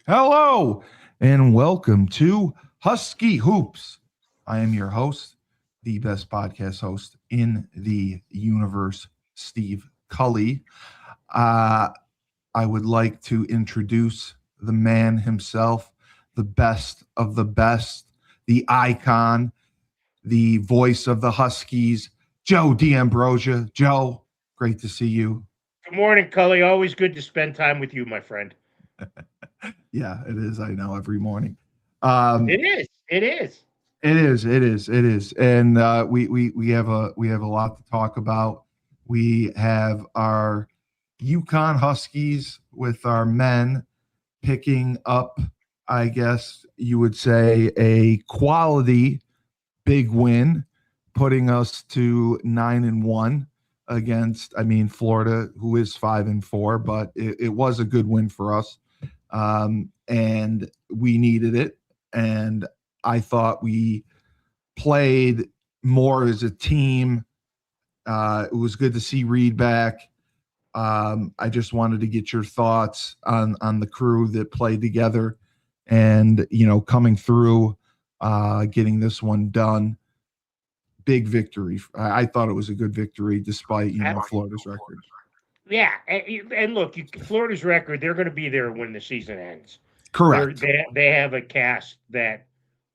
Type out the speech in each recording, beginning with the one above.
Hello and welcome to Husky Hoops. I am your host, the best podcast host in the universe, Steve Cully. Uh, I would like to introduce the man himself, the best of the best, the icon, the voice of the Huskies, Joe D'Ambrosia. Joe, great to see you. Good morning, Cully. Always good to spend time with you, my friend. Yeah, it is. I know every morning. Um, It is. It is. It is. It is. It is. And we have a lot to talk about. We have our Yukon Huskies with our men picking up, I guess you would say, a quality big win, putting us to 9-1 against, Florida, who is 5-4, but it was a good win for us. And we needed it. And I thought we played more as a team. It was good to see Reed back. I just wanted to get your thoughts on the crew that played together, and coming through, getting this one done. Big victory. I thought it was a good victory, despite Florida's record. Yeah, and look, Florida's record. They're going to be there when the season ends. Correct. They have a cast that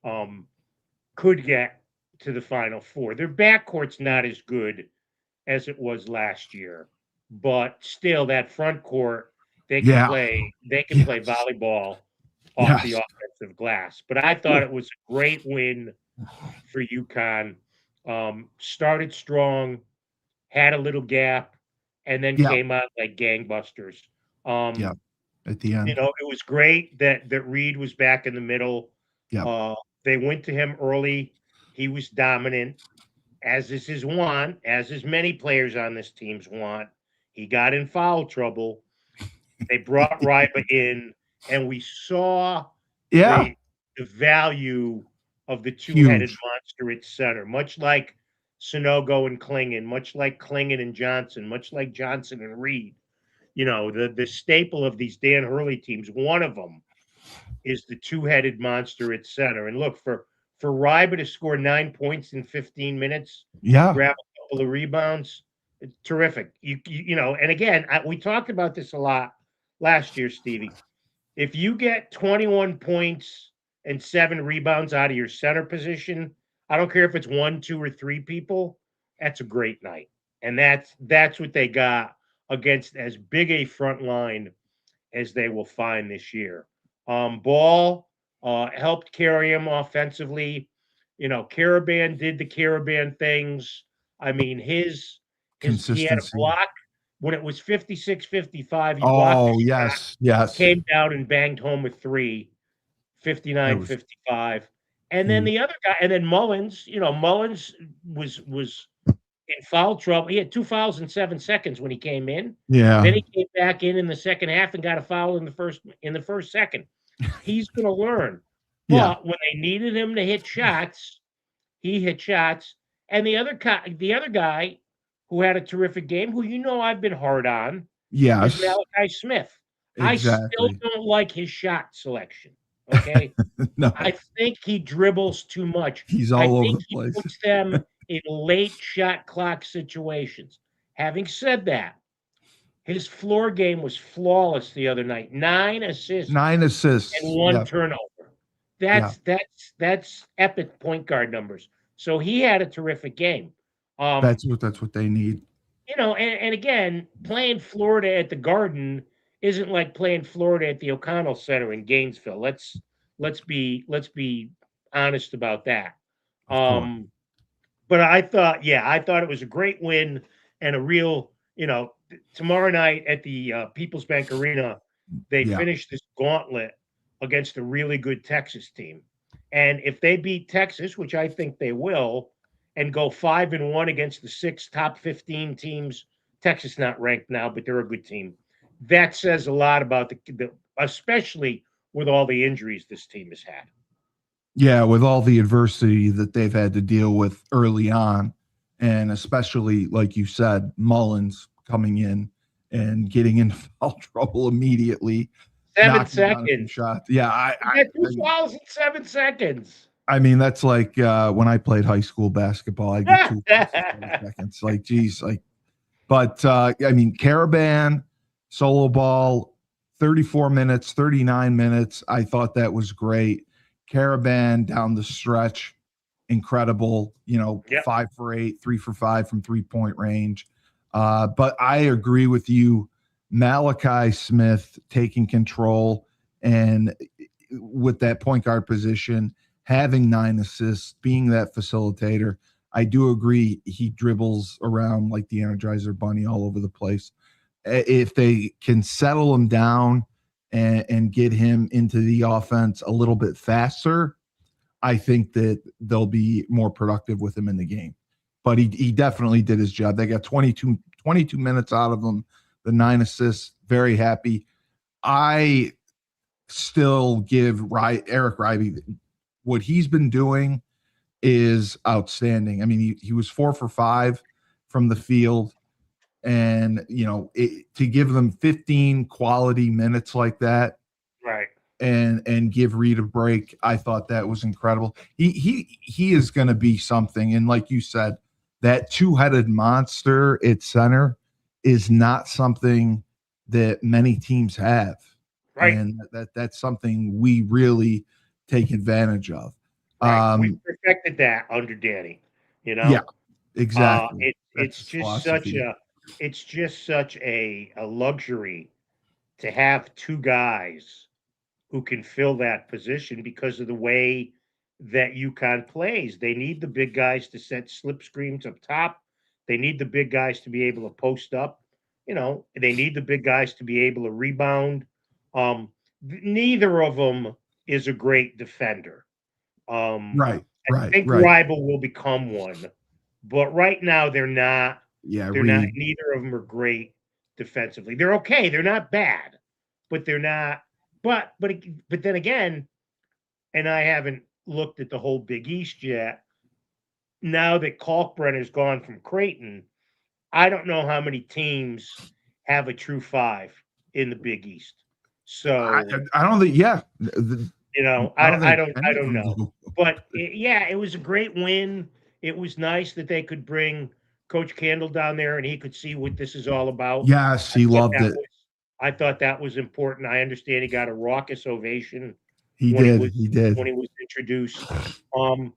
um, could get to the Final Four. Their backcourt's not as good as it was last year, but still, that front court they can Yeah. play. They can play Yes. volleyball off the Yes. offensive glass. But I thought it was a great win for UConn. Started strong, had a little gap, and then Yeah. came out like gangbusters. Yeah. Um, At the end. it was great that Reed was back in the middle. Yeah. Uh, they went to him early. He was dominant, as is his want, as is many players on this team's want. He got in foul trouble. They brought Ryba in, and we saw Yeah. the the value of the two-headed Huge. monster at center, much like Sonogo and Klingon, much like Klingon and Johnson, much like Johnson and Reed. The staple of these Dan Hurley teams, one of them is the two-headed monster at center. And look, for Ryba to score 9 points in 15 minutes, Yeah. grab a couple of rebounds, terrific. And again, we talked about this a lot last year, Stevie. If you get 21 points and 7 rebounds out of your center position, I don't care if it's one, two, or three people, that's a great night. And that's what they got against as big a front line as they will find this year. Ball helped carry him offensively. Caravan did the Caravan things. I mean, his he had a Consistency. block when it was 56-55. He blocked Oh, the shot, yes. Yes. came down and banged home with three, It fifty-nine, was 55. And then huge. the other guy, and then Mullins was in foul trouble. He had 2 fouls in 7 seconds when he came in. Yeah. Then he came back in the second half and got a foul in the first second. He's going to learn. Yeah. But when they needed him to hit shots, he hit shots. And the other guy who had a terrific game, who I've been hard on, is Yes. Malachi Smith. I still Exactly. don't like his shot selection. Okay. I No, think he dribbles too much. he's I all over think the he place. puts them in late shot clock situations. Having said that, his floor game was flawless the other night. 9 assists 9 assists. and one Yeah. turnover. Yeah. That's epic point guard numbers. So he had a terrific game. Um, That's what they need. and again, playing Florida at the Garden isn't like playing Florida at the O'Connell Center in Gainesville. Let's be honest about that. Of course. Um, but I thought it was a great win and a real, tomorrow night at the People's Bank Arena, they Yeah. finish this gauntlet against a really good Texas team. And if they beat Texas, which I think they will, and go 5-1 against the 6 top 15 teams, Texas not ranked now, but they're a good team. That says a lot about especially with all the injuries this team has had. Yeah, with all the adversity that they've had to deal with early on, and especially like you said, Mullins coming in and getting into foul trouble immediately. knocking down a few seconds. shots. Yeah, He got 2 fouls in 7 seconds. I mean, that's like when I played high school basketball, I get 2 fouls in 30 seconds. Like, geez, like, but I mean, Caravan, solo ball, 34 minutes, 39 minutes. I thought that was great. Caravan down the stretch, incredible. You know, Yep. 5 for 8, 3 for 5 from 3-point range. But I agree with you. Malachi Smith taking control and with that point guard position, having 9 assists, being that facilitator. I do agree he dribbles around like the Energizer Bunny all over the place. If they can settle him down and get him into the offense a little bit faster, I think that they'll be more productive with him in the game. But he definitely did his job. They got 22 minutes out of him, the 9 assists, very happy. I still give Eric Ribey what he's been doing is outstanding. I mean, he was 4 for 5 from the field, and to give them 15 quality minutes like that, Right. and give Reed a break, I thought that was incredible. He is going to be something, and like you said, that 2-headed monster at center is not something that many teams have. Right. And that's something we really take advantage of. Right. We perfected that under Danny, Yeah, exactly. It's just such a luxury to have 2 guys who can fill that position because of the way that UConn plays. They need the big guys to set slip screens up top. They need the big guys to be able to post up. They need the big guys to be able to rebound. Neither of them is a great defender. Right. I think Rival will become one, but right now they're not. Yeah, They're not. Neither of them are great defensively. They're okay. They're not bad, but they're not. But then again, and I haven't looked at the whole Big East yet. Now that Kalkbrenner's gone from Creighton, I don't know how many teams have a true 5 in the Big East. So I don't think. Yeah, I don't know. But it was a great win. It was nice that they could bring Coach Candle down there and he could see what this is all about. Yes, he loved it. I thought that was important. I understand he got a raucous ovation. He did when he was introduced.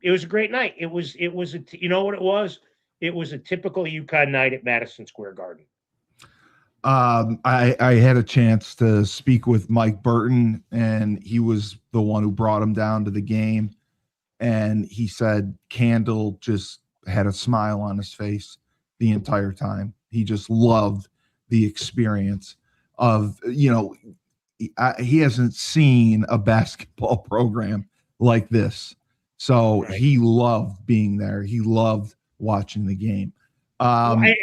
It was a great night. It was you know what it was? It was a typical UConn night at Madison Square Garden. I had a chance to speak with Mike Burton, and he was the one who brought him down to the game. And he said Candle just had a smile on his face the entire time. He just loved the experience of, he hasn't seen a basketball program like this. So he loved being there. He loved watching the game. I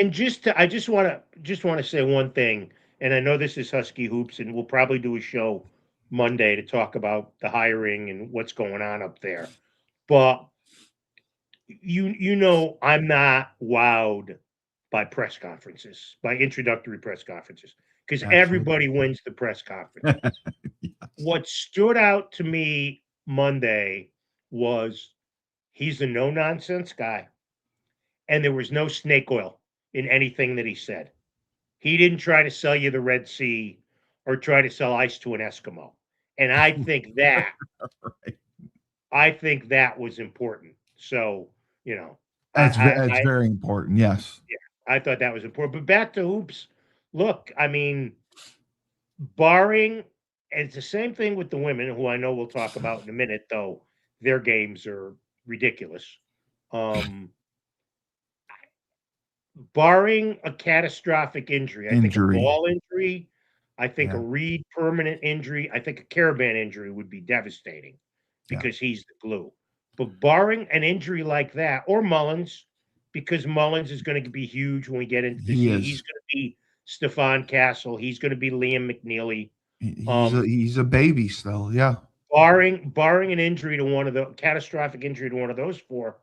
just want to say one thing, and I know this is Husky Hoops, and we'll probably do a show Monday to talk about the hiring and what's going on up there. But I'm not wowed by press conferences, by introductory press conferences, because everybody wins the press conference. Yes. What stood out to me Monday was he's a no-nonsense guy. And there was no snake oil in anything that he said. He didn't try to sell you the Red Sea or try to sell ice to an Eskimo. And I think that was important. So, that's very important. Yes. Yeah, I thought that was important. But back to hoops. Look, I mean, barring, and it's the same thing with the women, who I know we'll talk about in a minute, though their games are ridiculous. Barring a catastrophic injury, I think a ball injury, I think a Reed permanent injury, I think a Caravan injury would be devastating because he's the glue. But barring an injury like that, or Mullins, because Mullins is going to be huge when we get into this. He's going to be Stephon Castle. He's going to be Liam McNeely. He's a baby still. Yeah. Barring an injury to one of the catastrophic injury to one of those 4,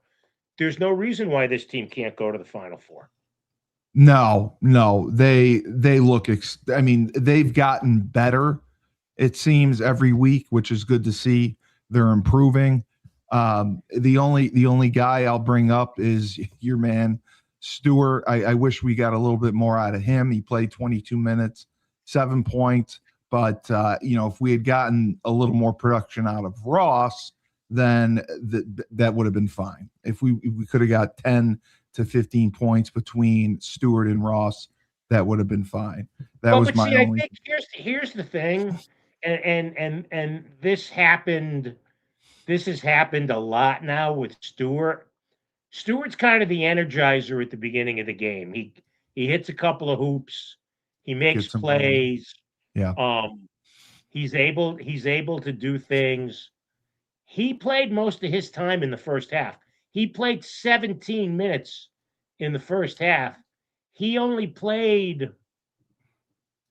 there's no reason why this team can't go to the Final Four. No, they look. I mean, they've gotten better it seems, every week, which is good to see. They're improving. The only guy I'll bring up is your man Stewart. I wish we got a little bit more out of him. He played 22 minutes, 7 points. But if we had gotten a little more production out of Ross, then that would have been fine. If we could have got 10 to 15 points between Stewart and Ross, that would have been fine. That was my only. I think here's the thing, and this happened. This has happened a lot now with Stewart. Stewart's kind of the energizer at the beginning of the game. He hits a couple of hoops. He makes Get some going. plays. Yeah. He's able to do things. He played most of his time in the first half. He played 17 minutes in the first half. He only played,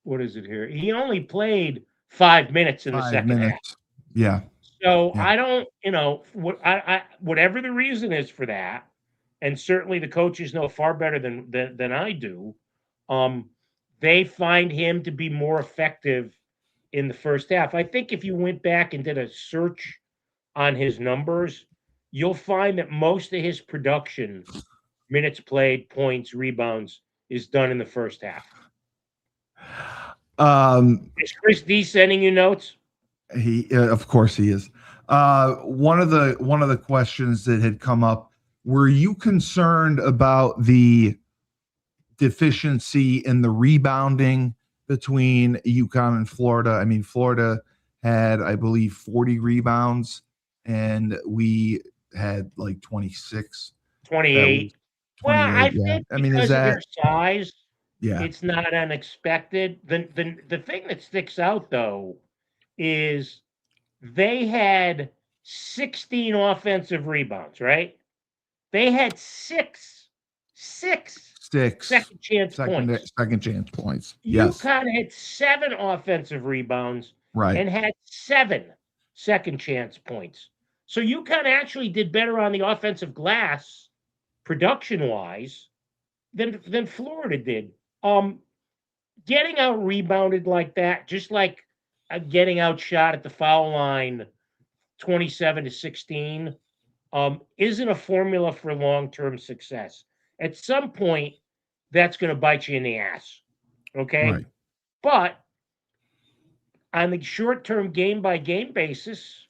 what is it here? He only played 5 minutes in the second half. Yeah. So I don't, whatever the reason is for that, and certainly the coaches know far better than I do. They find him to be more effective in the first half. I think if you went back and did a search on his numbers, you'll find that most of his production, minutes played, points, rebounds, is done in the first half. Is Chris D sending you notes? He, of course, he is. One of the questions that had come up: were you concerned about the deficiency in the rebounding between UConn and Florida? I mean, Florida had, I believe, 40 rebounds, and we had like 26. 28. Well, I think because of their size, yeah, it's not unexpected. The thing that sticks out, though, is they had 16 offensive rebounds, right? They had six second chance points. Second chance points. Yes. UConn had 7 offensive rebounds, right, and had 7 second chance points. So UConn actually did better on the offensive glass, production-wise, than Florida did. Getting out rebounded like that, just like getting outshot at the foul line, 27-16, isn't a formula for long-term success. At some point, that's going to bite you in the ass. Okay, right. But on the short-term, game-by-game basis,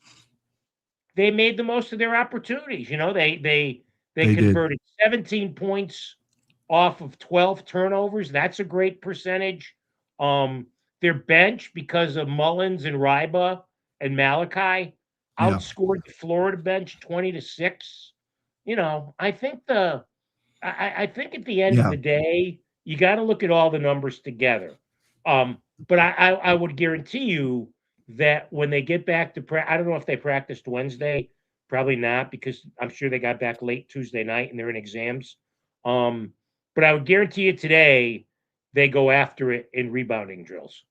they made the most of their opportunities. They converted 17 points off of 12 turnovers. That's a great percentage. Their bench, because of Mullins and Ryba and Malachi, outscored the Florida bench 20-6. I think I think at the end of the day, you got to look at all the numbers together. But I would guarantee you that when they get back to I don't know if they practiced Wednesday, probably not, because I'm sure they got back late Tuesday night and they're in exams. But I would guarantee you today they go after it in rebounding drills.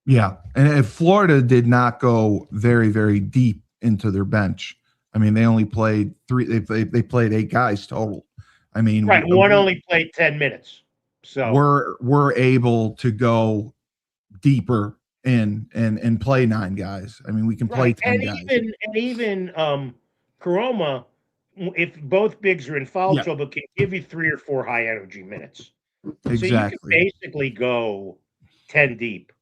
Yeah, and if Florida did not go very, very deep into their bench, I mean, they only played 3. They played 8 guys total. I mean, right, one only played 10 minutes. So we're able to go deeper in and play 9 guys. I mean, we can play 10 guys. Even Karoma, if both bigs are in foul trouble, can give you 3 or 4 high energy minutes. Exactly. So you can basically go 10 deep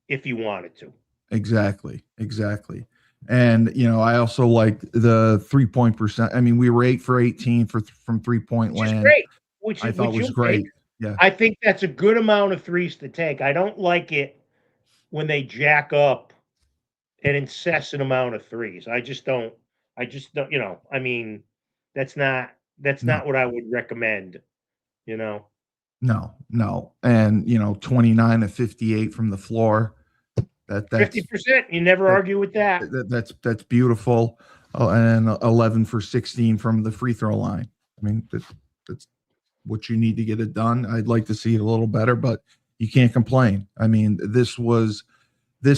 if you wanted to. Exactly. And I also liked the 3-point percent. I mean, we were 8 for 18 from 3-point land. Great. I thought was great. Yeah. I think that's a good amount of threes to take. I don't like it when they jack up an incessant amount of threes. I just don't, I mean, that's not what I would recommend, No. And 29 to 58 from the floor. That's 50%. You never argue with that. That's beautiful. And 11 for 16 from the free throw line. I mean, that's what you need to get it done. I'd like to see it a little better, but you can't complain. I mean, this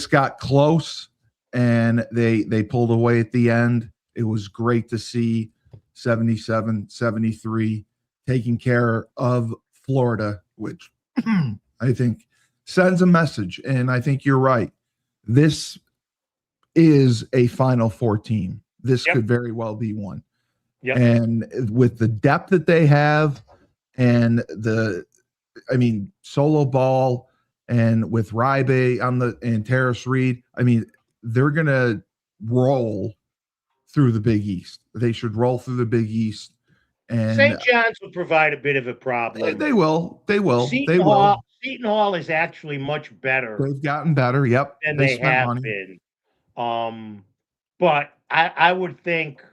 got close and they pulled away at the end. It was great to see 77-73 taking care of Florida, which I think sends a message. And I think you're right. this is a Final Four team. This Yep. could very well be one. Yep. And with the depth that they have and solo ball and with Rybe and Terrace Reed, they're going to roll through the Big East. They should roll through the Big East. And St. John's will provide a bit of a problem. they will. Seton Hall is actually much better. They've gotten better. Yep. Than They they spent have money. been. But I would think,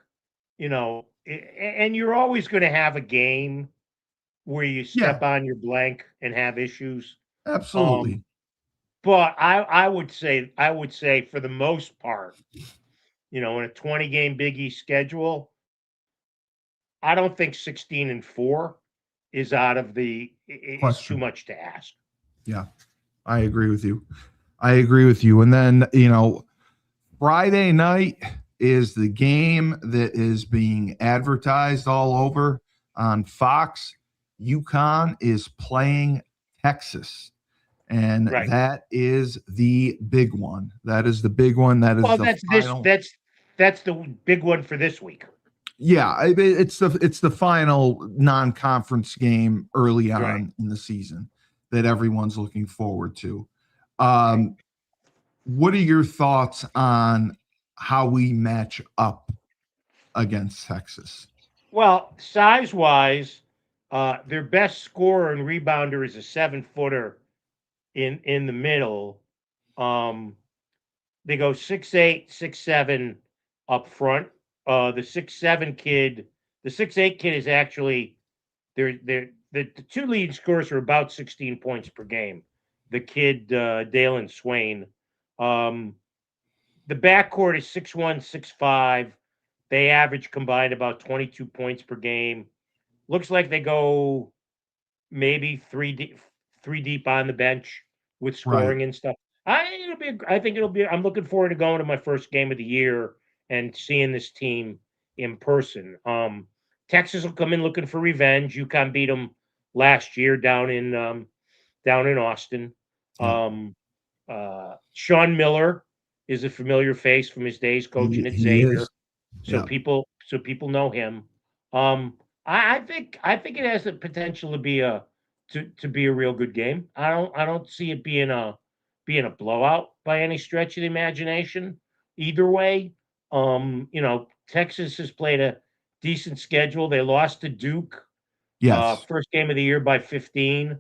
and you're always going to have a game where you step on your blank and have issues. Absolutely. But I would say for the most part, in a 20-game Big East schedule, I don't think 16-4 is out of is too much to ask. Yeah, I agree with you. And then, Friday night is the game that is being advertised all over on Fox. UConn is playing Texas. And that is the big one. That is the big one. That is final. That's the big one for this week. Yeah, it's the final non-conference game early on in the season that everyone's looking forward to. What are your thoughts on how we match up against Texas? Well, size-wise, their best scorer and rebounder is a 7-footer in the middle. They go 6'8", 6'7" up front. The 6'7" kid, the 6'8" kid is actually the two lead scorers are about 16 points per game. The kid Dalen Swain. The backcourt is 6'1", 6'5". They average combined about 22 points per game. Looks like they go maybe three deep on the bench with scoring and stuff. I think it'll be. I'm looking forward to going to my first game of the year and seeing this team in person. Texas will come in looking for revenge. UConn beat them last year down in Austin. Sean Miller is a familiar face from his days coaching at Xavier, so people know him. I think it has the potential to be a real good game. I don't see it being a blowout by any stretch of the imagination. Either way, Texas has played a decent schedule. They lost to Duke. Yes. First game of the year by 15.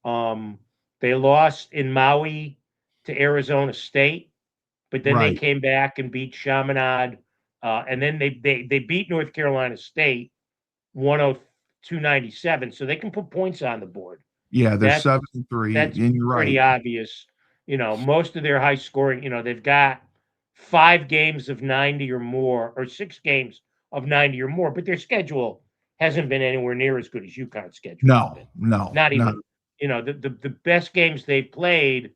They lost in Maui to Arizona State, but then they came back and beat Chaminade, and then they beat North Carolina State 102-97, so they can put points on the board. Yeah, they're 7-3. That's and you're pretty obvious. Most of their high scoring, they've got 5 games of 90 or more, or 6 games of 90 or more, but their schedule hasn't been anywhere near as good as UConn's schedule. No, not even. The best games they've played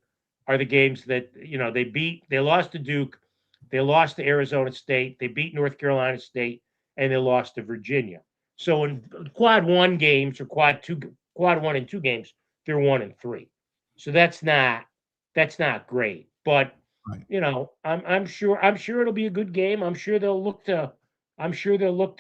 are the games that they lost to Duke, they lost to Arizona State, they beat North Carolina State, and they lost to Virginia. So in quad 1 games or quad 1 and 2 games, they're 1-3. So that's not great. But I'm sure it'll be a good game. I'm sure they'll look to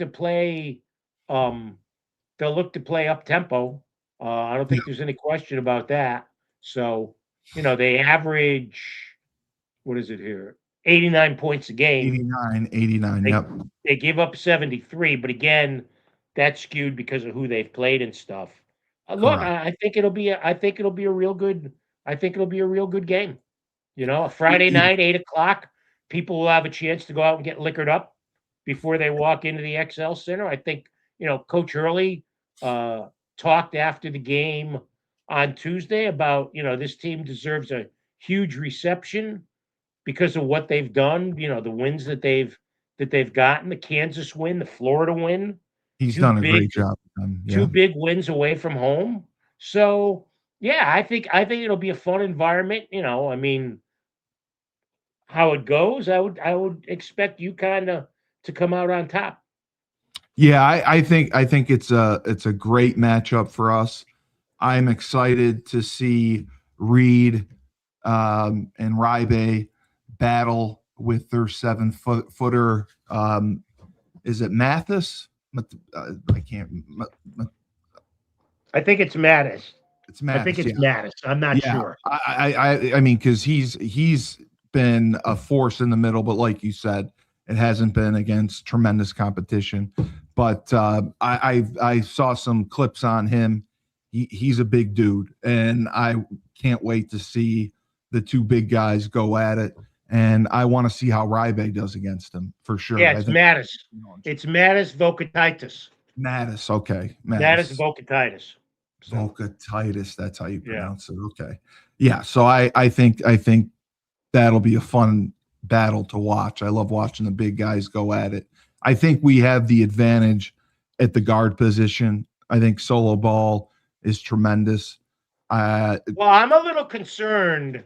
play up tempo. I don't think there's any question about that. So, they average, what is it here? 89 points a game. 89, yep. They give up 73, but again, that's skewed because of who they've played and stuff. Look, I think it'll be a real good game. A Friday night, 8:00, people will have a chance to go out and get liquored up before they walk into the XL Center. I think, Coach Hurley talked after the game on Tuesday about, this team deserves a huge reception because of what they've done, the wins that they've gotten, the Kansas win, the Florida win. He's done a great job. 2 big wins away from home. So, yeah, I think it'll be a fun environment. How it goes, I would expect UConn to come out on top. Yeah, I think it's a great matchup for us. I'm excited to see Reed and Rybe battle with their 7-footer. Is it Mathis? I can't. I think it's Mattis. It's I think Mattis. it's Yeah, Mattis. I'm not yeah. sure. I mean, because he's been a force in the middle, but like you said, it hasn't been against tremendous competition. But I saw some clips on him. He's a big dude, and I can't wait to see the two big guys go at it. And I want to see how Ryback does against him for sure. Yeah, I it's think Mattis. It's Mattis Vocatitis. Mattis. Okay, Mattis Mattis. Vocatitis. So, Vocatitis. That's how you yeah. pronounce it. Okay. Yeah. So I think that'll be a fun battle to watch. I love watching the big guys go at it. I think we have the advantage at the guard position. I think Solo Ball is tremendous. Well, I'm a little concerned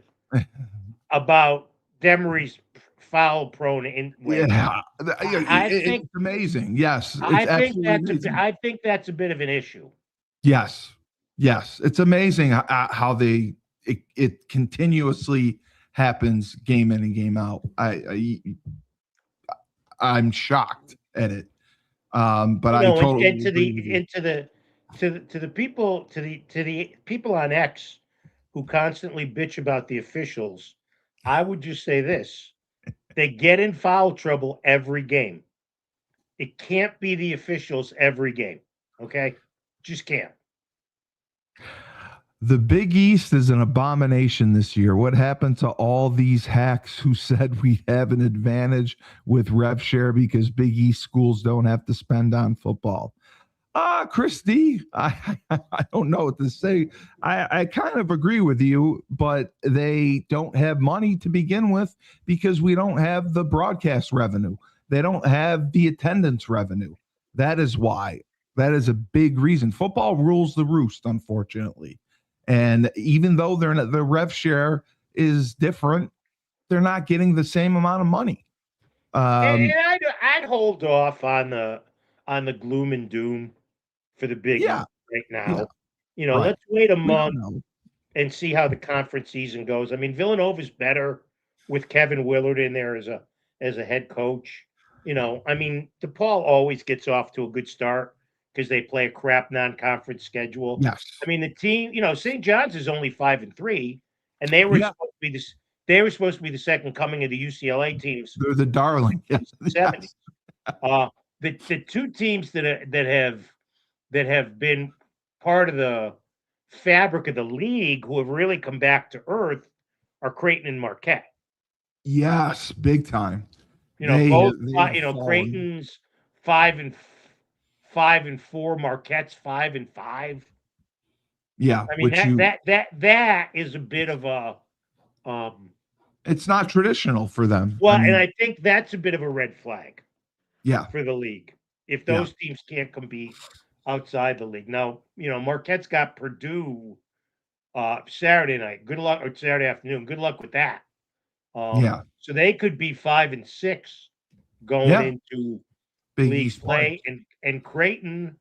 about Demery's foul-prone way. Yeah, I think it's amazing. Yes, it's absolutely amazing. I think that's a bit of an issue. Yes, yes, it's amazing how it continuously happens game in and game out. I'm shocked at it. But I totally and to agree with you. the people on X who constantly bitch about the officials, I would just say this: they get in foul trouble every game. It can't be the officials every game. Okay, just can't. The Big East is an abomination this year. What happened to all these hacks who said we have an advantage with rev share because Big East schools don't have to spend on football? Chris D, I don't know what to say. I kind of agree with you, but they don't have money to begin with because we don't have the broadcast revenue. They don't have the attendance revenue. That is why. That is a big reason. Football rules the roost, unfortunately. And even though the rev share is different, they're not getting the same amount of money. And I'd hold off on the gloom and doom for the Big Yeah, East right yeah, now. right. Let's wait a We don't month know. and see how the conference season goes. I mean, Villanova's better with Kevin Willard in there as a head coach. I mean, DePaul always gets off to a good start because they play a crap non-conference schedule. Yes. I mean, the team, St. John's is only 5-3, and they were Yeah. supposed to be this. They were supposed to be the second coming of the UCLA teams. They're the darling. Yes. 70s. The two teams that have been part of the fabric of the league who have really come back to earth are Creighton and Marquette. Yes, big time. Both have Creighton's 5-4, Marquette's 5-5. Yeah, I mean that is a bit of a it's not traditional for them. well, and I think that's a bit of a red flag. Yeah. For the league, if those teams can't compete outside the league. Now, Marquette's got Purdue Saturday night. Good luck, or Saturday afternoon. Good luck with that. So they could be 5-6 going into Big league East play. And Creighton,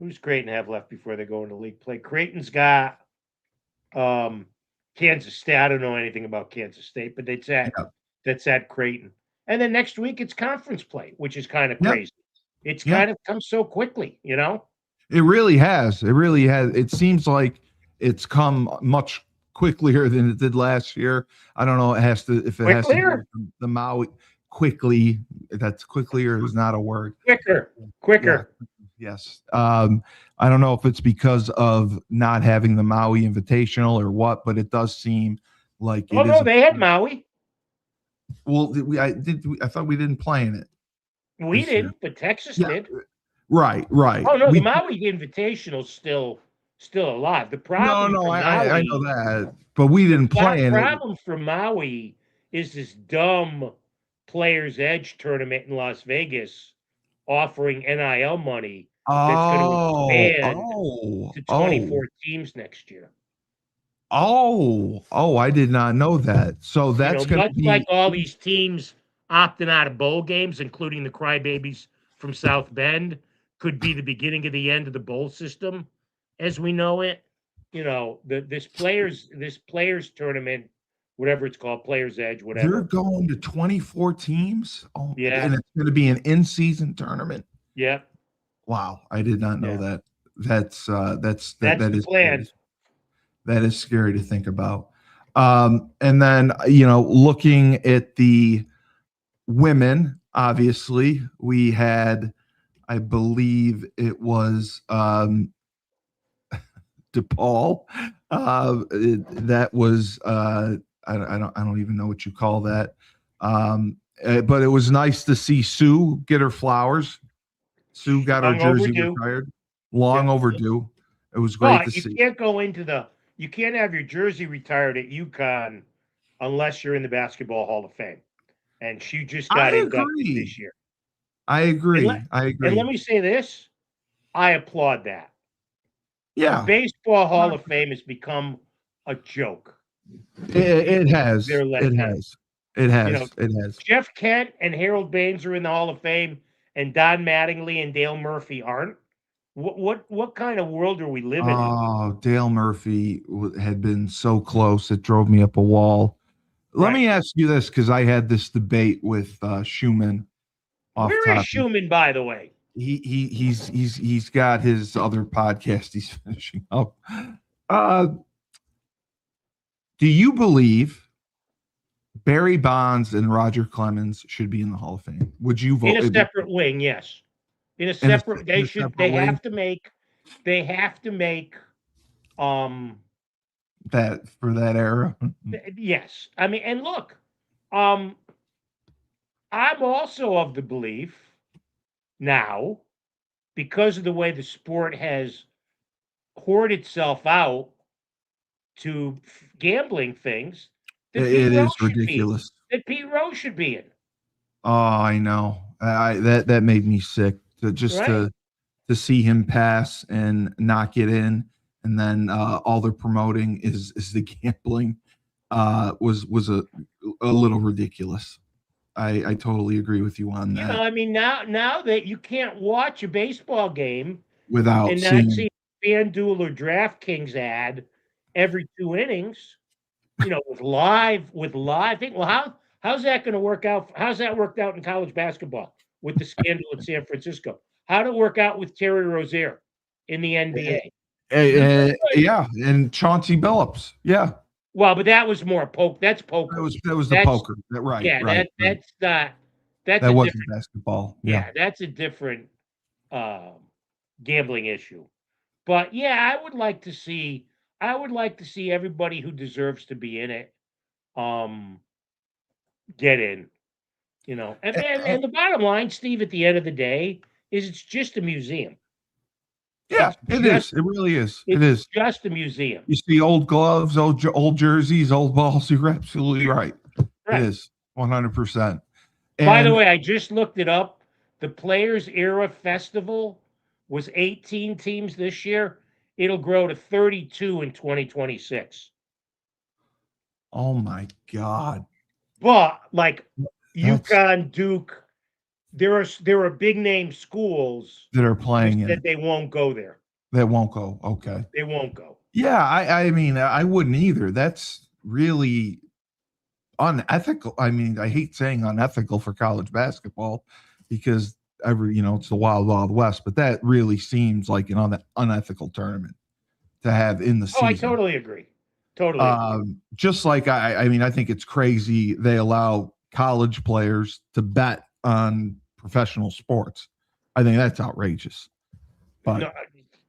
who's Creighton have left before they go into league play? Creighton's got Kansas State. I don't know anything about Kansas State, but that's at Creighton. And then next week it's conference play, which is kind of crazy. It's kind of come so quickly, It really has. It really has. It seems like it's come much quicker than it did last year. I don't know. It has to do with the Maui quickly. That's quicklier is not a word. Quicker. Yeah. Yes. I don't know if it's because of not having the Maui Invitational or what, but it does seem like it is. No, they had Maui. Well, I thought we didn't play in it. We didn't, but Texas did. Right. Oh no, the Maui Invitational's still alive. The problem. No, I know that, but we didn't play in it. The problem for Maui is this dumb Players Edge tournament in Las Vegas offering NIL money that's going to expand to 24 teams next year. I did not know that. So that's going to be like all these teams opting out of bowl games, including the Crybabies from South Bend, could be the beginning of the end of the bowl system as we know it. This players tournament whatever it's called, Players Edge, They're whatever. going to 24 teams. Oh, Yeah. and it's going to be an in-season tournament. Yeah. Wow, I did not know Yeah. that. That's That's that the is plan. that is scary to think about. And then looking at the women, obviously we had, I believe it was DePaul. That was I don't even know what you call that. But it was nice to see Sue get her flowers. Sue got her Long jersey overdue. retired. Long Yeah. overdue. It was great to But you see. can't go into you can't have your jersey retired at UConn unless you're in the Basketball Hall of Fame. And she just got I inducted agree. this year. I And agree. let, I and let agree. me say this, I applaud that. The Yeah, Baseball Hall of Fame has become a joke. it has. They're It letting in. has. It You know, has. It has. Jeff Kent and Harold Baines are in the Hall of Fame, and Don Mattingly and Dale Murphy aren't. What kind of world are we living in? Oh, Dale Murphy had been so close. It drove me up a wall. Let Right. me ask you this, because I had this debate with Schumann off Where is topic. Schumann, by the way? He's got his other podcast he's finishing up. Do you believe Barry Bonds and Roger Clemens should be in the Hall of Fame? Would you In vote a separate wing, yes. In a in a, separate, in they a should. separate wing? They have to make. Um, That for that era? yes. I mean, and look, um, I'm also of the belief now, because of the way the sport has hoard itself out to gambling things, that Pete It Rose is should be ridiculous. that Pete Rose should be in, Oh, I know. I that made me sick to just right? to see him pass and not get in, and then all they're promoting is the gambling. Was a little ridiculous. I totally agree with you on You know, that. I mean, now that you can't watch a baseball game Without and not seeing, see FanDuel or DraftKings ad every 2 innings, with live thing. Well, how's that going to work out? How's that worked out in college basketball with the scandal in San Francisco? How'd it work out with Terry Rozier in the NBA? yeah, and Chauncey Billups, yeah, Well, but that was more poke. That's poker. that was the That's poker. Right, yeah. right, right. That's not. That's That a wasn't different. basketball. Yeah. Yeah, that's a different gambling issue. But yeah, I would like to see. I would like to see everybody who deserves to be in it um, get in. And the bottom line, Steve, at the end of the day, is it's just a museum. Yeah, It's it just is. It really is. It it's is. just a museum. You see old gloves, old jerseys, old balls. You're absolutely right. It Right. is 100%. By the And way, I just looked it up. The Players Era Festival was 18 teams this year. It'll grow to 32 in 2026. oh my God, But like that's UConn, Duke, there are big name schools that are who playing in said it they won't go there. that won't go. Okay. They won't go. Yeah, I mean, I wouldn't either. That's really unethical. I mean, I hate saying unethical for college basketball because it's the wild, wild west, but that really seems like an unethical tournament to have in the Oh, I season. totally agree. Totally agree. Just like I mean, I think it's crazy they allow college players to bet on professional sports. I think that's outrageous. But No,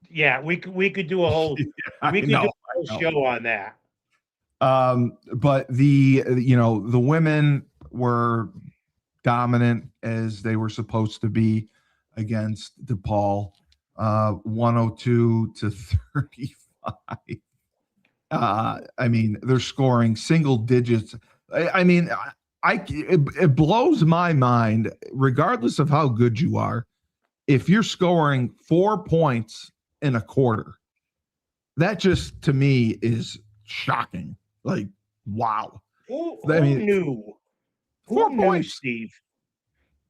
yeah, we could do a whole I we could do know, a whole I know. show on that. But the women were dominant as they were supposed to be against DePaul, 102 to 35. I mean, they're scoring single digits. I mean, it blows my mind, regardless of how good you are, if you're scoring 4 points in a quarter. That just to me is shocking. Like, wow. Who I who mean, knew? Who 4 points. Steve?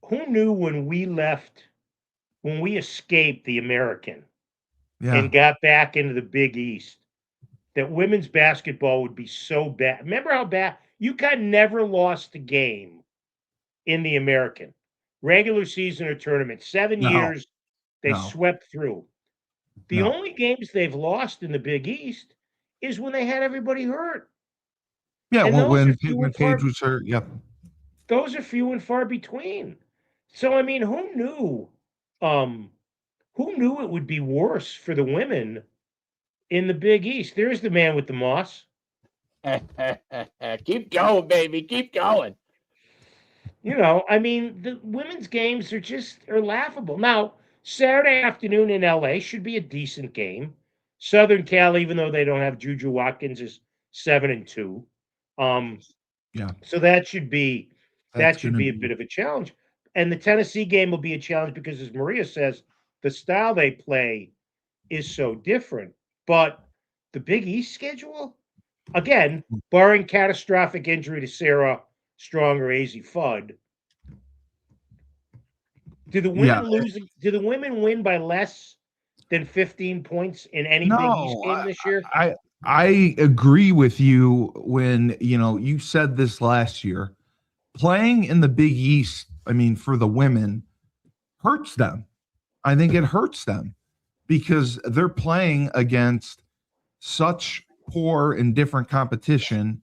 Who knew when we escaped the American Yeah. and got back into the Big East, that women's basketball would be so bad. Remember how bad UConn never lost a game in the American regular season or tournament. 7 No, years they no, swept through. The no. only games they've lost in the Big East is when they had everybody hurt. Yeah, And when Paige was hurt, yep. those are few and far between. So I mean, um who knew it would be worse for the women in the Big East? There's the man with the moss. Keep going, baby. Keep going. I mean, the women's games are laughable. Now, Saturday afternoon in LA should be a decent game. Southern Cal, even though they don't have Juju Watkins, is 7-2. Yeah, So that should be that's a gonna bit be of a challenge. And the Tennessee game will be a challenge because, as Maria says, the style they play is so different. But the Big East schedule, again, barring catastrophic injury to Sarah Strong or AZ Fudd, do the yeah. women lose? Do the women win by less than 15 points in any Big East No, game this year? I agree with you when you said this last year. Playing in the Big East, I mean, for the women hurts them. I think it hurts them because they're playing against such poor and different competition.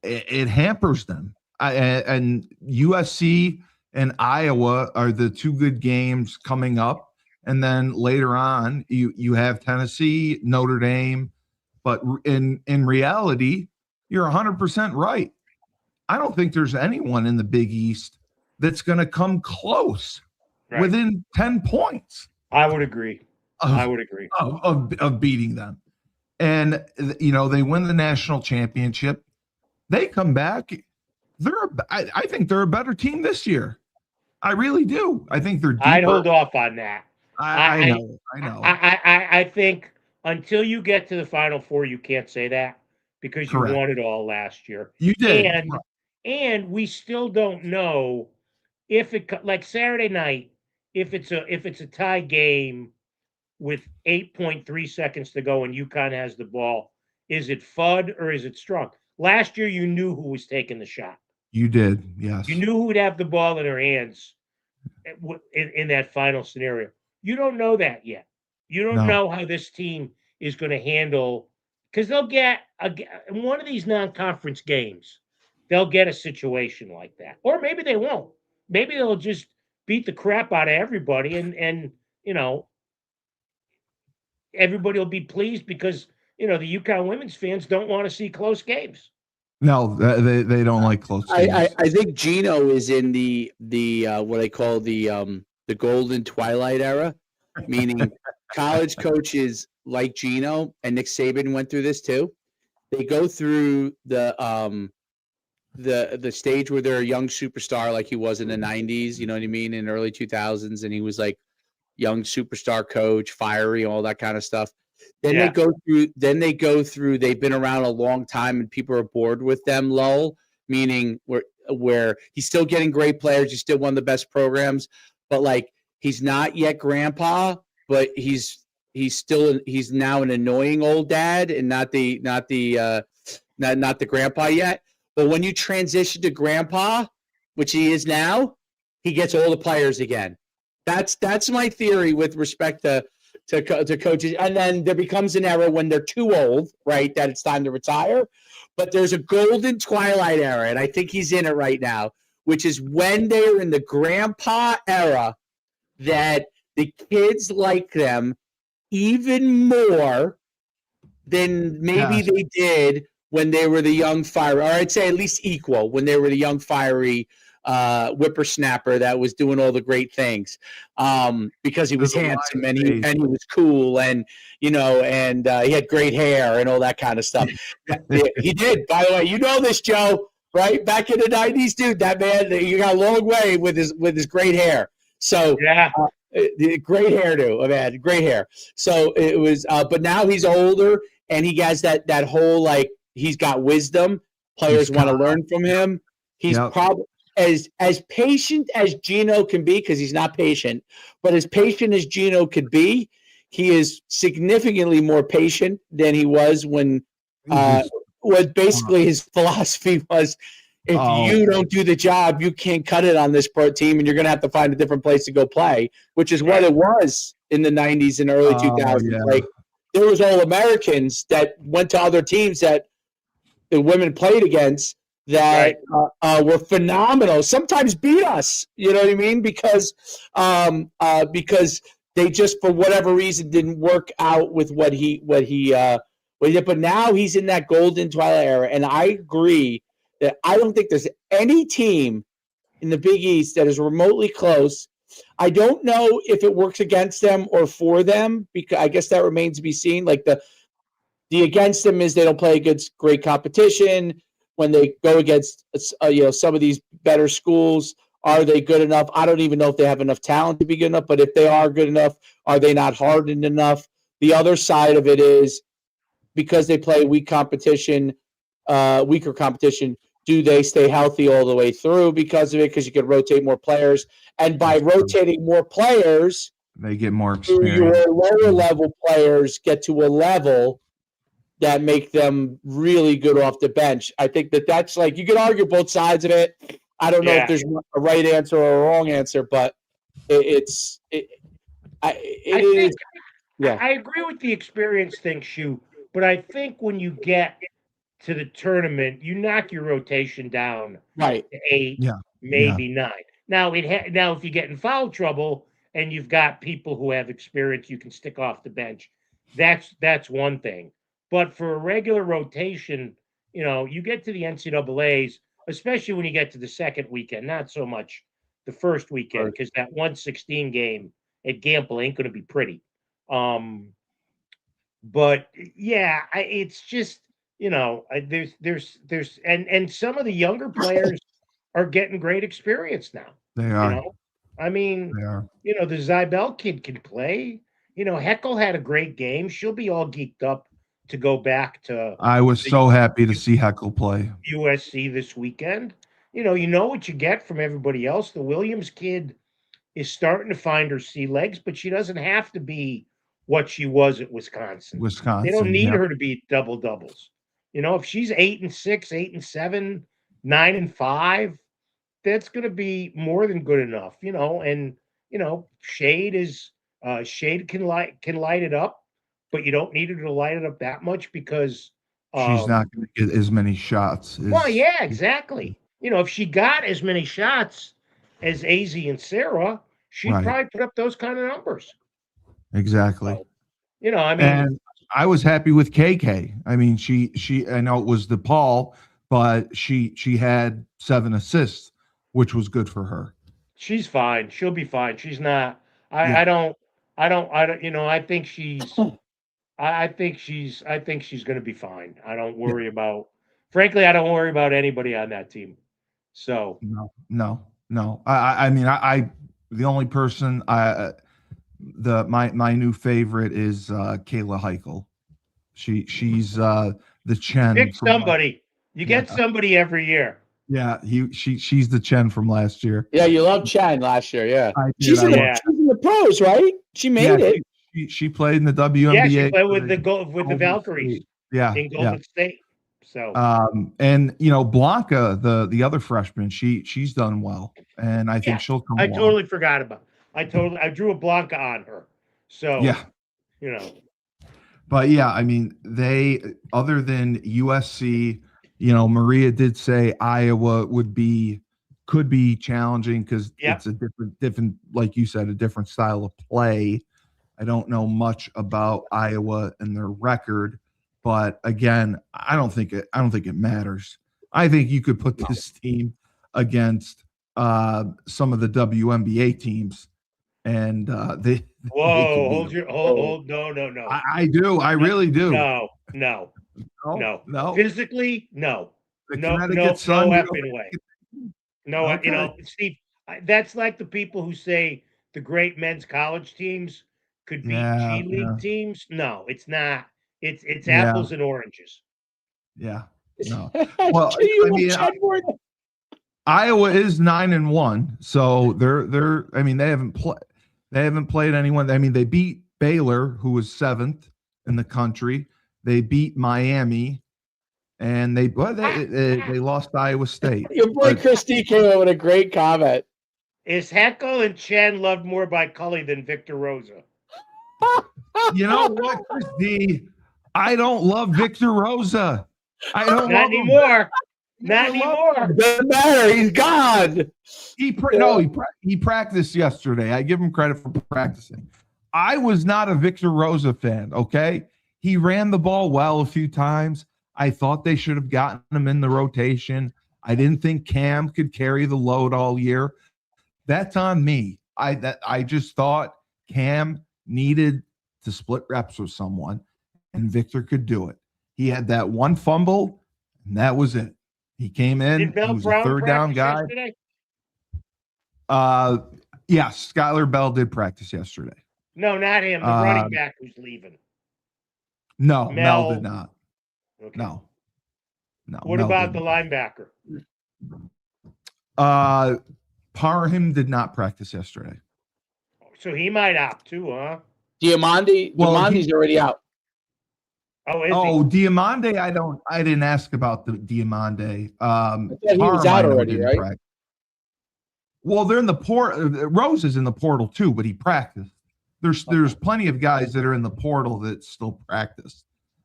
It hampers them. And USC and Iowa are the two good games coming up. And then later on, you have Tennessee, Notre Dame. But in reality, you're 100% right. I don't think there's anyone in the Big East that's going to come close within 10 points. I would agree. Of beating them. And, they win the national championship. They come back. I think they're a better team this year. I really do. I think they're deeper. I'd hold off on that. I know. I think until you get to the Final Four, you can't say that because you won it all last year. You did. And we still don't know if it, like Saturday night, if it's a tie game with 8.3 seconds to go and UConn has the ball, is it Fudd or is it Strong? Last year, you knew who was taking the shot. You did, yes. You knew who would have the ball in her hands in that final scenario. You don't know that yet. You don't know how this team is going to handle, because they'll get in one of these non-conference games, they'll get a situation like that. Or maybe they won't. Maybe they'll just beat the crap out of everybody and everybody will be pleased because, the UConn women's fans don't want to see close games. No, they don't like close games. I think Gino is in the what I call the golden twilight era, meaning college coaches like Gino, and Nick Saban went through this too. They go through the stage where they're a young superstar like he was in the 90s, you know what I mean, in early 2000s, and he was like young superstar coach, fiery, all that kind of stuff. Then they go through, they've been around a long time and people are bored with them, lull, meaning where he's still getting great players, he's still one of the best programs, but like he's not yet grandpa, but he's now an annoying old dad and not the grandpa yet. But when you transition to grandpa, which he is now, he gets all the players again. That's my theory with respect to coaches. And then there becomes an era when they're too old, right, that it's time to retire. But there's a golden twilight era, and I think he's in it right now, which is when they're in the grandpa era, that the kids like them even more than maybe they did when they were the young fiery, or I'd say at least equal when they were the young fiery whippersnapper that was doing all the great things, because he was handsome and he was cool and he had great hair and all that kind of stuff. He did, by the way. You know this, Joe, right? Back in the 90s, dude, that man, you got a long way with his great hair. So great hairdo, man, great hair. So it was, but now he's older and he has that whole, like, he's got wisdom. Players want to learn from him. He's probably as patient as Gino can be, because he's not patient, but as patient as Gino could be, he is significantly more patient than he was when What basically his philosophy was, if you don't do the job, you can't cut it on this pro team, and you're going to have to find a different place to go play, which is what it was in the 90s and early 2000s. Yeah. Like, there was all Americans that went to other teams that the women played against that were phenomenal. Sometimes beat us, you know what I mean? Because they just, for whatever reason, didn't work out with what he did. But now he's in that golden twilight era, and I agree that I don't think there's any team in the Big East that is remotely close. I don't know if it works against them or for them, because I guess that remains to be seen. Like the against them is they don't play against great competition. When they go against some of these better schools, are they good enough? I don't even know if they have enough talent to be good enough, but if they are good enough, are they not hardened enough? The other side of it is, because they play weaker competition, do they stay healthy all the way through because of it? Because you can rotate more players. And by rotating more players, they get more experience. Your lower level players get to a level that make them really good off the bench. I think that's like, you can argue both sides of it. I don't know if there's a right answer or a wrong answer, but I agree with the experience thing, Shu, but I think when you get to the tournament, you knock your rotation down to 8, maybe 9. Now, now if you get in foul trouble and you've got people who have experience, you can stick off the bench. That's one thing. But for a regular rotation, you get to the NCAAs, especially when you get to the second weekend, not so much the first weekend, because that 116 game at Gamble ain't going to be pretty. But yeah, it's just, there's and some of the younger players are getting great experience now. They are. I mean, the Zybel kid can play. Heckel had a great game. She'll be all geeked up to go back to. I was so happy to see Heckel play USC this weekend. You know what you get from everybody else. The Williams kid is starting to find her sea legs, but she doesn't have to be what she was at Wisconsin. They don't need her to be double doubles. If she's 8-6, 8-7, 9-5, that's going to be more than good enough. And Shade can light it up, but you don't need her to light it up that much because she's not going to get as many shots. Well, yeah, exactly. If she got as many shots as AZ and Sarah, she'd probably put up those kind of numbers. Exactly. So, I mean, and I was happy with KK. I mean, she I know it was DePaul, but she had 7 assists, which was good for her. She's fine. She'll be fine. She's not. I think she's going to be fine. I don't worry about. Frankly, I don't worry about anybody on that team. So no. I mean, the only person my new favorite is Kayla Heichel. She's the Chen. Pick somebody. You get somebody every year. Yeah, she's the Chen from last year. Yeah, you loved Chen last year. Yeah, she's in the pros, right? She made it. She played in the WNBA. Yeah, she played with the Valkyries. Yeah, in Golden State. So, and Blanca, the other freshman, she's done well, and I think she'll come. I totally forgot about. I drew a Blanca on her. So yeah, But yeah, I mean, they, other than USC, Maria did say Iowa could be challenging because it's a different, like you said, a different style of play. I don't know much about Iowa and their record, but again, I don't think it matters. I think you could put this team against some of the WNBA teams, and they. Hold, no. I do. I really do. No. No. Physically, no. No effing way. No, okay. Steve, that's like the people who say the great men's college teams could beat G League teams. No, it's not. It's apples and oranges. Yeah. No. Well, I mean, Iowa is 9-1, so they're. I mean, they haven't played anyone. I mean, they beat Baylor, who was 7th in the country. They beat Miami, and they lost to Iowa State. Your boy But, Christy came up with a great comment. Is Heckle and Chen loved more by Cully than Victor Rosa? you know what, Chris D? I don't love Victor Rosa. I don't Not love him. anymore. Not I love anymore. him. Doesn't matter. He's gone. He practiced yesterday. I give him credit for practicing. I was not a Victor Rosa fan. Okay, he ran the ball well a few times. I thought they should have gotten him in the rotation. I didn't think Cam could carry the load all year. That's on me. I just thought Cam needed to split reps with someone, and Victor could do it. He had that one fumble, and that was it. He came in. Did Bell He was Brown a third down practice guy. yesterday? Yes, Skylar Bell did practice yesterday. No, not him. The running back who's leaving. No, Mel Mel. did not. Okay. No. What Mel about the didn't. linebacker? Parham did not practice yesterday. So he might opt too, huh? Diamondi's already out. Oh, is Diamande, I didn't ask about the Diamande. He was out already, right? Practice. Well, they're in the portal. Rose is in the portal too, but he practiced. There's plenty of guys that are in the portal that still practice.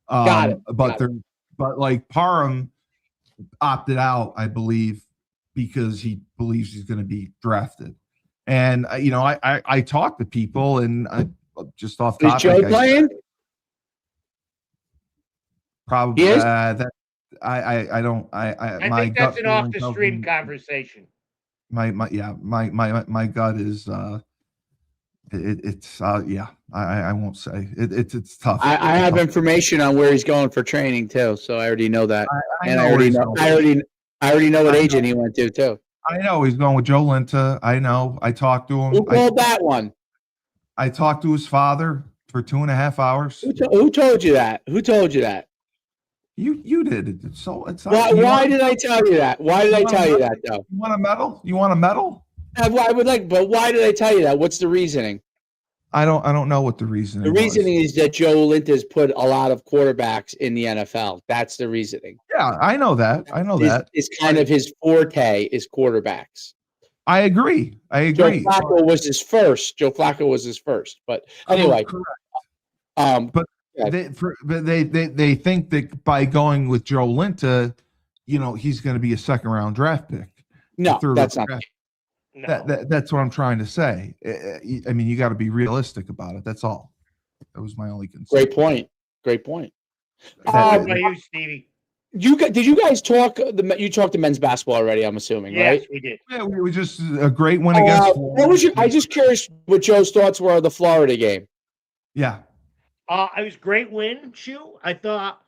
Got it. But like Parham opted out, I believe, because he believes he's going to be drafted. And I talked to people, and I just off topic. Is Joe playing? Probably. He is? I think that's an off the stream conversation. My gut is I won't say it's tough. I have information on where he's going for training too, so I already know that. I already know what agent he went to too. I know he's going with Joe Linta. I know. I talked to him. Who called that one? I talked to his father for 2.5 hours. Who told you that? Who told you that? You did. So it's why did I tell you that? Why did I tell you that though? You want a medal? You want a medal? I would like, but why did I tell you that? What's the reasoning? I don't know what the reasoning. The reasoning is that Joe Linta's put a lot of quarterbacks in the NFL. That's the reasoning. Yeah, I know that. It's kind of his forte is quarterbacks. I agree. Joe Flacco was his first. But anyway, but they think that by going with Joe Linta, he's going to be a second round draft pick. No, that's not. No. That's what I'm trying to say. I mean, you got to be realistic about it. That's all. That was my only concern. Great point. How about you, Stevie? Did you guys talk? You talked to men's basketball already? I'm assuming, right? Yes, we did. Yeah, we were just a great win against. I just curious what Joe's thoughts were of the Florida game. Yeah. It was a great win, Shu. I thought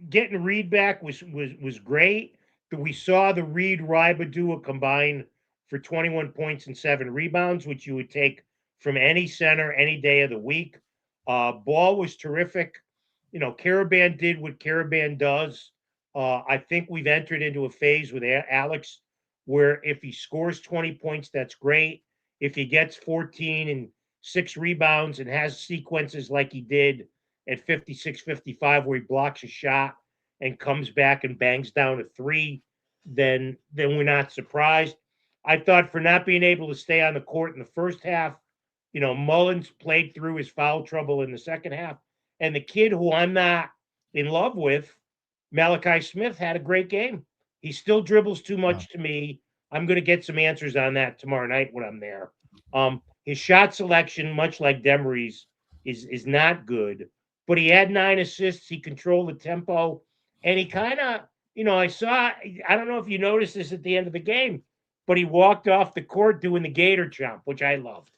getting Reed back was great. We saw the Reed-Ryba duo combine for 21 points and 7 rebounds, which you would take from any center any day of the week. Ball was terrific. Caravan did what Caravan does. I think we've entered into a phase with Alex where if he scores 20 points, that's great. If he gets 14 and 6 rebounds and has sequences like he did at 56-55 where he blocks a shot and comes back and bangs down a 3, then we're not surprised. I thought for not being able to stay on the court in the first half, Mullins played through his foul trouble in the second half. And the kid who I'm not in love with, Malachi Smith, had a great game. He still dribbles too much to me. I'm going to get some answers on that tomorrow night when I'm there. His shot selection, much like Demery's, is not good. But he had 9 assists. He controlled the tempo. And he kind of, I don't know if you noticed this at the end of the game, but he walked off the court doing the gator jump, which I loved.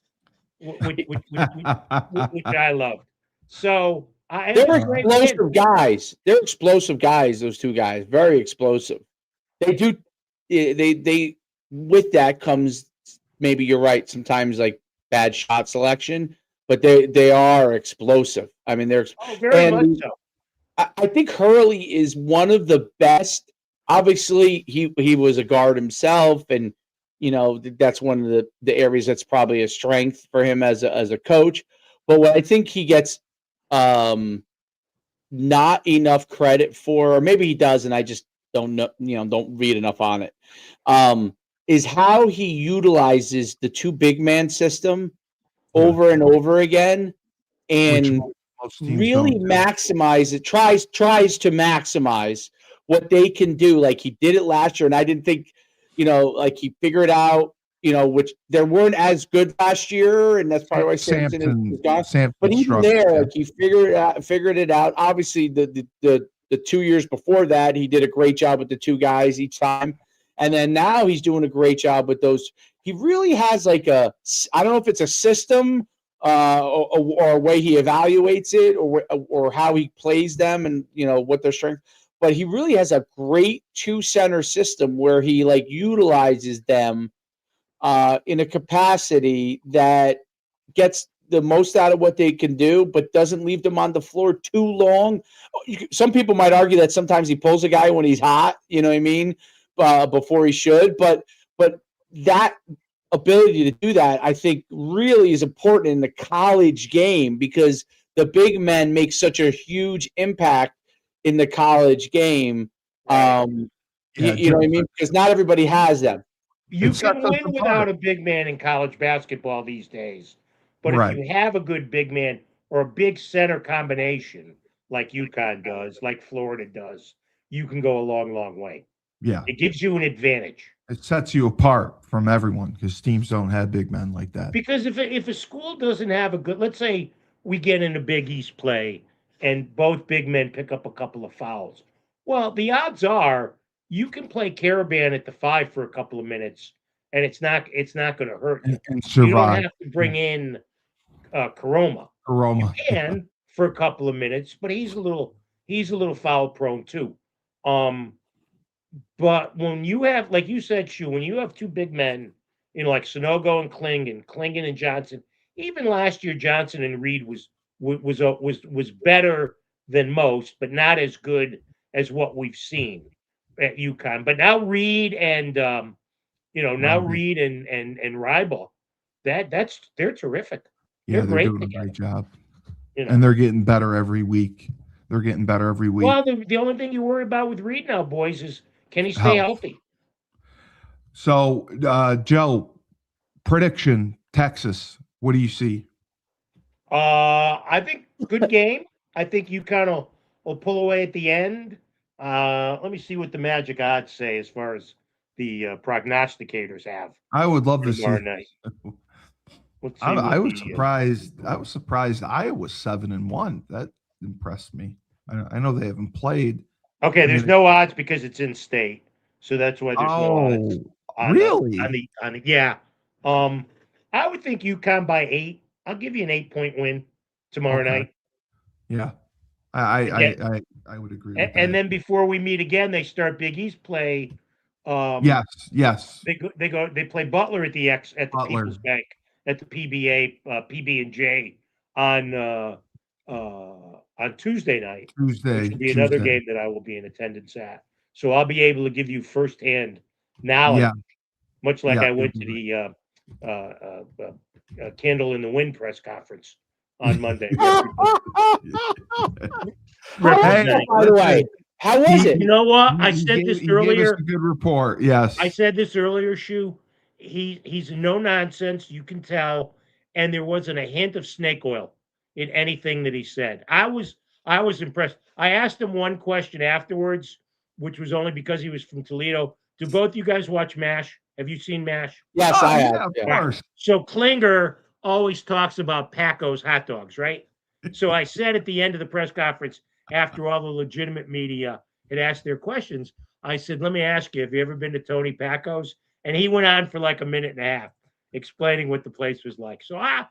Which I loved. So they're explosive guys. They're explosive guys, those two guys. Very explosive. They do they with that comes, maybe you're right, sometimes like bad shot selection, but they are explosive. I mean, they're very much so. I think Hurley is one of the best. Obviously, he was a guard himself, and that's one of the areas that's probably a strength for him as a coach. But what I think he gets not enough credit for, or maybe he does, and I just don't know, don't read enough on it. Is how he utilizes the two big man system over and over again, Which and most teams really don't do. maximize it. Tries to maximize what they can do. Like he did it last year, and I didn't think, like he figured out, which they weren't as good last year, and that's probably why Sampson is gone. But even there, like he figured it out. Obviously, the 2 years before that, he did a great job with the two guys each time. And then now he's doing a great job with those. He really has I don't know if it's a system or a way he evaluates it or how he plays them and, what their strength. But he really has a great two center system where he utilizes them in a capacity that gets the most out of what they can do, but doesn't leave them on the floor too long. Some people might argue that sometimes he pulls a guy when he's hot, you know what I mean? Before he should, but that ability to do that, I think, really is important in the college game because the big men make such a huge impact in the college game. You know what I mean? Because not everybody has them. You can win without a big man in college basketball these days, but if you have a good big man or a big center combination like UConn does, like Florida does, you can go a long, long way. Yeah. It gives you an advantage. It sets you apart from everyone because teams don't have big men like that. Because if a school doesn't have a good, let's say we get in a Big East play and both big men pick up a couple of fouls. Well, the odds are you can play Caravan at the 5 for a couple of minutes and it's not going to hurt you. And survive. You don't have to bring in Karoma. You can for a couple of minutes, but he's a little foul prone too. But when you have, like you said, Shu, when you have two big men, like Sonogo and Klingon and Johnson, even last year Johnson and Reed was better than most, but not as good as what we've seen at UConn. But now Reed and Reed and Ribal, they're terrific. Yeah, they're doing a great job. And they're getting better every week. Well, the only thing you worry about with Reed now, boys, is can he stay healthy? So, Joe, prediction, Texas, what do you see? I think good game. I think UConn will pull away at the end. Let me see what the Magic odds say as far as the prognosticators have. I would love to see. Night. I was surprised. I was surprised Iowa was 7-1. That impressed me. I know they haven't played. Okay, there's no odds because it's in state, so that's why there's no odds. Really? Yeah. I would think UConn by 8. I'll give you an 8-point win tomorrow night. Yeah, I would agree. With that. And then before we meet again, they start Big East play. Yes. They play Butler at the People's Bank at the PB&J on Tuesday night. Which will be another game that I will be in attendance at. So I'll be able to give you firsthand knowledge, much like I went to the Candle in the Wind press conference on Monday. By the way, how was it? You know what? I said this earlier. A good report. Yes. I said this earlier, Shu. He's no nonsense. You can tell. And there wasn't a hint of snake oil in anything that he said. I was impressed. I asked him one question afterwards, which was only because he was from Toledo. Do both you guys watch MASH? Have you seen MASH? Yes, I have. Of course. So Klinger always talks about Paco's hot dogs, right? So I said at the end of the press conference, after all the legitimate media had asked their questions, I said, let me ask you, have you ever been to Tony Paco's? And he went on for like a minute and a half explaining what the place was like. So I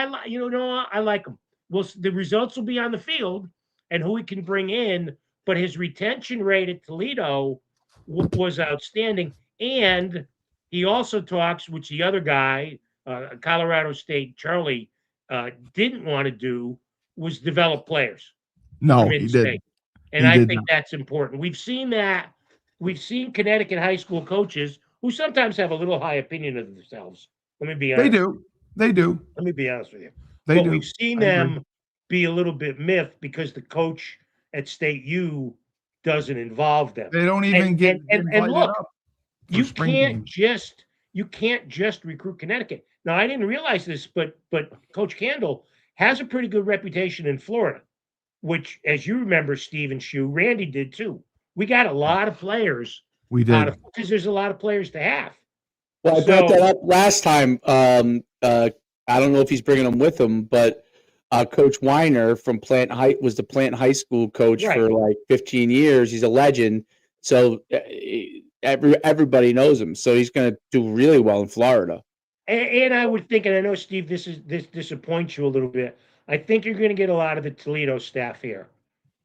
like him. Well, the results will be on the field and who he can bring in, but his retention rate at Toledo was outstanding. And he also talks, which the other guy, Colorado State, Charlie, didn't want to do, was develop players. No, he didn't. And I think that's important. We've seen that. We've seen Connecticut high school coaches who sometimes have a little high opinion of themselves. Let me be honest. They do. Let me be honest with you. We've seen them be a little bit miffed because the coach at State U doesn't involve them. They don't even get invited look, up for you spring can't games. just recruit Connecticut. Now, I didn't realize this, but Coach Candle has a pretty good reputation in Florida, which, as you remember, Steve and Shu, Randy did too. We got a lot of players We out did. of because there's a lot of players to have. Well, I brought that up last time. I don't know if he's bringing them with him, but Coach Weiner from was the Plant High School coach for like 15 years. He's a legend. So everybody knows him. So he's going to do really well in Florida. And I would think, and I know, Steve, this disappoints you a little bit. I think you're going to get a lot of the Toledo staff here.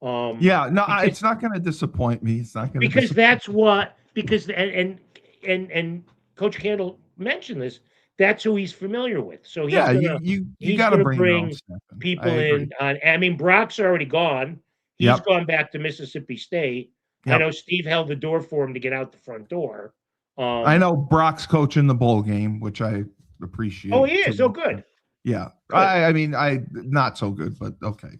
It's not going to disappoint me. It's not going to because that's what and Coach Candle mentioned this. That's who he's familiar with. So he's you got to bring people in. I mean, Brock's already gone. He's gone back to Mississippi State. Yep. I know Steve held the door for him to get out the front door. I know Brock's coaching the bowl game, which I appreciate. Oh, he is. Oh, good. Yeah. Good. I mean, not so good, but okay.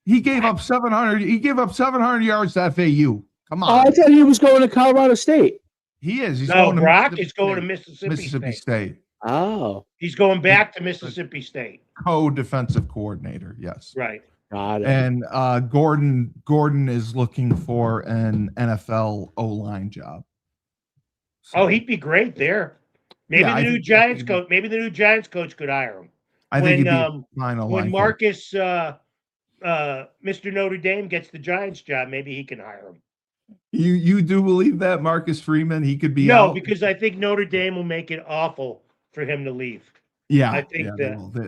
He gave up 700. He gave up 700 yards to FAU. Come on. I thought he was going to Colorado State. He is. He's going to Brock is going to Mississippi State. Oh. He's going back to Mississippi State. Co-defensive coordinator. Yes. Right. Got it. And Gordon is looking for an NFL O-line job. So, he'd be great there. Maybe the new Giants coach. Maybe the new Giants coach could hire him. I think he'd be fine. When Marcus, Mr. Notre Dame gets the Giants job, maybe he can hire him. You do believe that Marcus Freeman he could be? No, out? because I think Notre Dame will make it awful for him to leave. Yeah, I think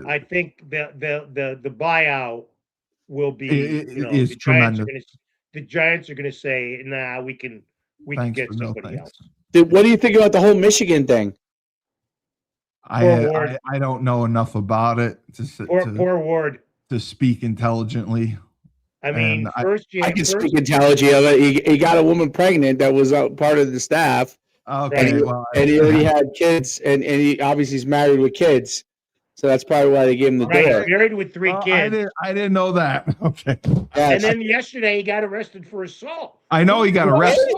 I think the buyout will be is tremendous. The Giants are going to say, "Nah, we can get somebody else." What do you think about the whole Michigan thing? I don't know enough about it poor Ward to speak intelligently. I mean, I can speak intelligently of it. He got a woman pregnant that was part of the staff. Okay, and he already had kids, and he obviously is married with kids, so that's probably why they gave him the door. Married with 3 kids. I didn't know that. Okay. Yes. And then yesterday he got arrested for assault. I know he got arrested.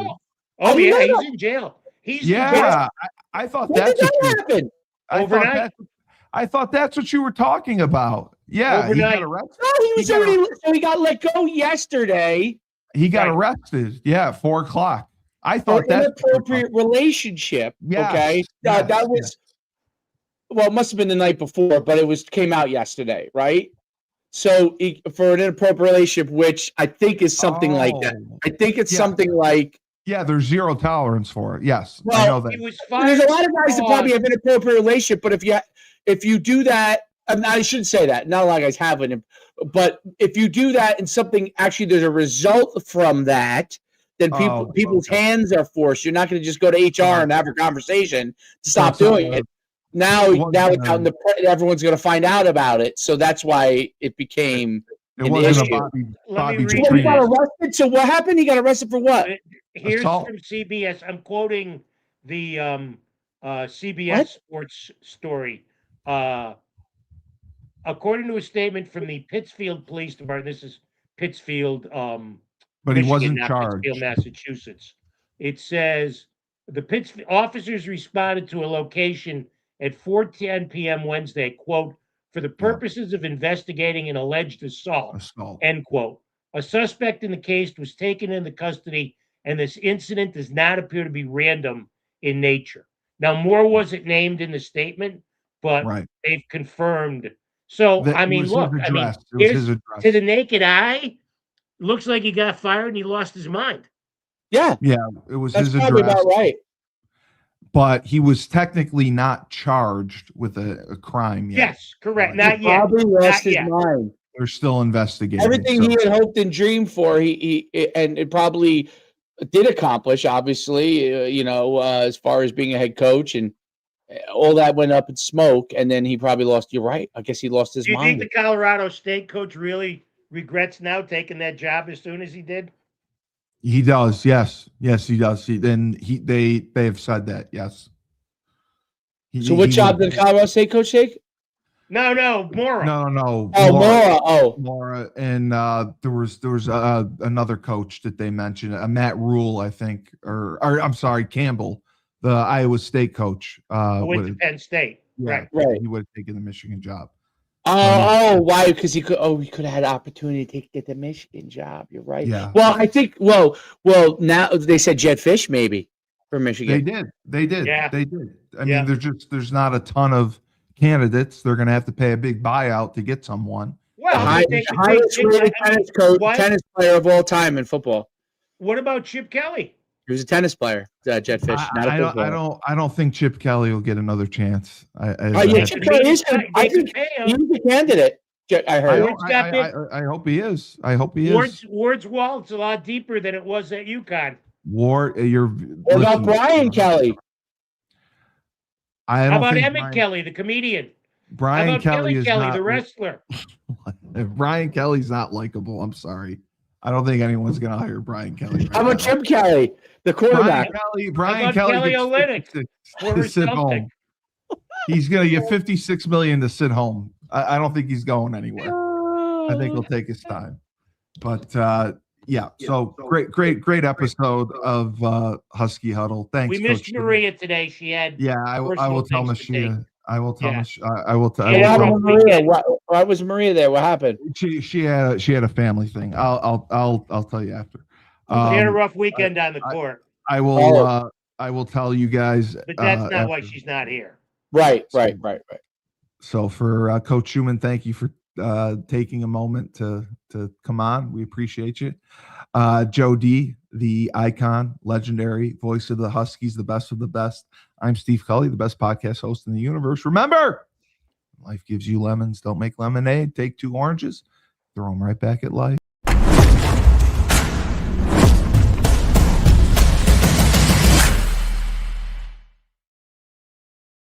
Oh yeah, he's in jail. He's in jail. I thought that's what happened. Overnight. I thought that's what you were talking about. Yeah, overnight. He got arrested. No, he got let go yesterday. He got arrested. Yeah, at 4:00. I thought that's an inappropriate relationship. Yeah. Okay. That was well, it must have been the night before, but came out yesterday, right? So for an inappropriate relationship, which I think is something like that. I think it's something like there's zero tolerance for it. Yes, well, I know that. There's a lot of guys that probably have an inappropriate relationship, but if you do that, I shouldn't say that. Not a lot of guys have it, but if you do that and something actually there's a result from that, then people's hands are forced. You're not going to just go to HR and have a conversation to stop doing it. Now it's out in the press, everyone's going to find out about it. So that's why it became an issue. Bobby he got arrested. So what happened? He got arrested for what? Here's from CBS. I'm quoting the CBS Sports story. According to a statement from the Pittsfield Police Department, this is Pittsfield, but Michigan, he wasn't not charged. Pittsfield, Massachusetts. It says the Pittsfield officers responded to a location at 4:10 p.m. Wednesday, quote, for the purposes of investigating an alleged assault, end quote. A suspect in the case was taken into custody, and this incident does not appear to be random in nature. Now, more wasn't named in the statement, but they've confirmed. So, I mean, look, to the naked eye, looks like he got fired and he lost his mind. Yeah, it was his address. That's probably about right. But he was technically not charged with a crime yet. Yes, correct. Not yet. Probably lost his mind. They're still investigating. Everything he had hoped and dreamed for, he and it probably did accomplish. Obviously, as far as being a head coach, and all that went up in smoke. And then he probably lost. You're right. I guess he lost his mind. Do you think the Colorado State coach really regrets now taking that job as soon as he did? He does, yes, he does. They have said that, yes. So what job did Colorado State coach take? No, Mora. No. Oh, Mora. Mora, and there was another coach that they mentioned, Matt Rule, I think, or I'm sorry, Campbell, the Iowa State coach. Went to Penn State. Yeah, right. He would have taken the Michigan job. Why? Because he could have had opportunity to get the Michigan job. You're right. Yeah. Well, I think. Well, now they said Jed Fish maybe for Michigan. They did. Yeah. They did. I mean, there's not a ton of candidates. They're going to have to pay a big buyout to get someone. Well, highest rated tennis player of all time in football. What about Chip Kelly? He was a tennis player, Jed Fish. I don't think Chip Kelly will get another chance. Chip Kelly is. I think he's a candidate. I heard. I hope he is. Ward's wallet's a lot deeper than it was at UConn. Ward, What about Brian Kelly? How about Emmett Kelly, the comedian? Brian Kelly is Kelly, not, the wrestler. Brian Kelly's not likable. I'm sorry. I don't think anyone's going to hire Brian Kelly. How about Chip Kelly, the quarterback? Brian Kelly to sit home. He's going to get $56 million to sit home. I don't think he's going anywhere. I think he'll take his time. But so great episode of Husky Huddle. Thanks. We missed Maria today. She had I will tell Mashia. I will tell Maria. Why was Maria there? What happened? She had a family thing. I'll tell you after. She had a rough weekend on the court. I will tell you guys. But that's not why she's not here. Right. So for Coach Schumann, thank you for taking a moment to come on. We appreciate you. Joe D, the icon, legendary voice of the Huskies, the best of the best. I'm Steve Cully, the best podcast host in the universe. Remember, life gives you lemons. Don't make lemonade. Take 2 oranges. Throw them right back at life.